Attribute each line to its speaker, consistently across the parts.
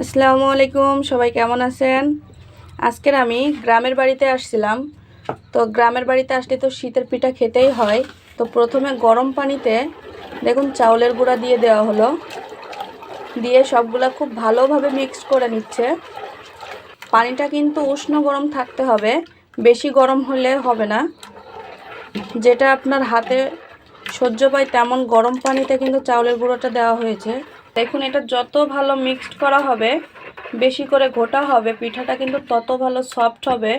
Speaker 1: আসসালামু আলাইকুম, সবাই কেমন আছেন? আজকের আমি গ্রামের বাড়িতে আসছিলাম। তো গ্রামের বাড়িতে আসলে তো শীতের পিঠা খেতেই হয়। তো প্রথমে গরম পানিতে দেখুন চাউলের গুঁড়া দিয়ে দেওয়া হলো, দিয়ে সবগুলা খুব ভালোভাবে মিক্সড করে নিচ্ছে। পানিটা কিন্তু উষ্ণ গরম থাকতে হবে, বেশি গরম হলে হবে না। যেটা আপনার হাতে সহ্য পায় তেমন গরম পানিতে কিন্তু চাউলের গুঁড়োটা দেওয়া হয়েছে। দেখুন, এটা যত ভালো মিক্সড করা হবে, বেশি করে ঘোটা হবে, পিঠাটা কিন্তু তত ভালো সফট হবে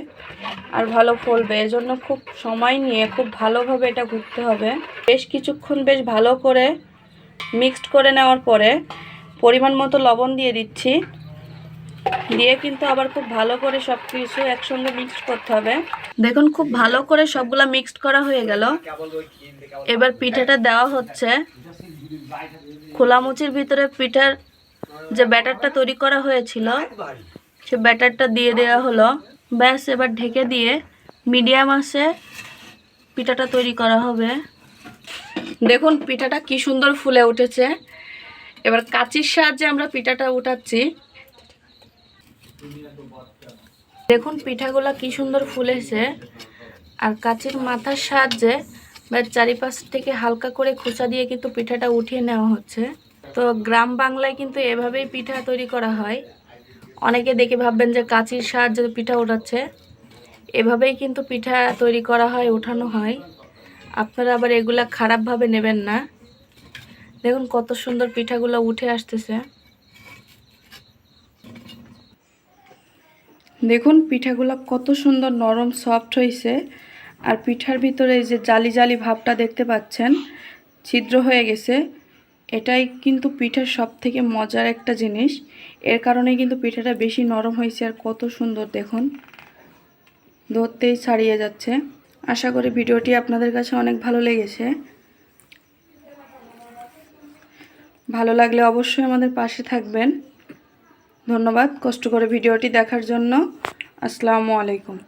Speaker 1: আর ভালো ফলবে। এর জন্য খুব সময় নিয়ে খুব ভালোভাবে এটা ঘুরতে হবে। বেশ কিছুক্ষণ বেশ ভালো করে মিক্সড করে নেওয়ার পরে পরিমাণ মতো লবণ দিয়ে দিচ্ছি, দিয়ে কিন্তু আবার খুব ভালো করে সব কিছু একসঙ্গে মিক্সড করতে হবে। দেখুন, খুব ভালো করে সবগুলা মিক্সড করা হয়ে গেল। এবার পিঠাটা দেওয়া হচ্ছে। খোলামুচির ভিতরে পিঠার যে ব্যাটারটা তৈরি করা হয়েছিল সে ব্যাটারটা দিয়ে দেওয়া হলো। ব্যাস, এবার ঢেকে দিয়ে মিডিয়াম আঁচে পিঠাটা তৈরি করা হবে। দেখুন পিঠাটা কি সুন্দর ফুলে উঠেছে। এবার কাঁচির সাহায্যে আমরা পিঠাটা উঠাচ্ছি। দেখুন পিঠাগুলা কি সুন্দর ফুলেছে, আর কাঁচির মাথার সাহায্যে বা চারিপাশ থেকে হালকা করে খোঁচা দিয়ে কিন্তু পিঠাটা উঠিয়ে নেওয়া হচ্ছে। তো গ্রাম বাংলায় কিন্তু এভাবেই পিঠা তৈরি করা হয়। অনেকে দেখে ভাববেন যে কাঁচির সাহায্যে পিঠা ওঠাচ্ছে, এভাবেই কিন্তু পিঠা তৈরি করা হয়, ওঠানো হয়। আপনারা আবার এগুলা খারাপভাবে নেবেন না। দেখুন কত সুন্দর পিঠাগুলো উঠে আসতেছে। দেখুন পিঠাগুলো কত সুন্দর নরম সফট হয়েছে, আর পিঠার ভিতরে যে জালি জালি ভাবটা দেখতে পাচ্ছেন, ছিদ্র হয়ে গেছে। এটাই কিন্তু পিঠার সব থেকে মজার একটা জিনিস। এর কারণেই কিন্তু পিঠাটা বেশি নরম হয়েছে। আর কত সুন্দর দেখুন, ধরতেই ছাড়িয়ে যাচ্ছে। আশা করি ভিডিওটি আপনাদের কাছে অনেক ভালো লেগেছে। ভালো লাগলে অবশ্যই আমাদের পাশে থাকবেন। ধন্যবাদ কষ্ট করে ভিডিওটি দেখার জন্য। আসসালামু আলাইকুম।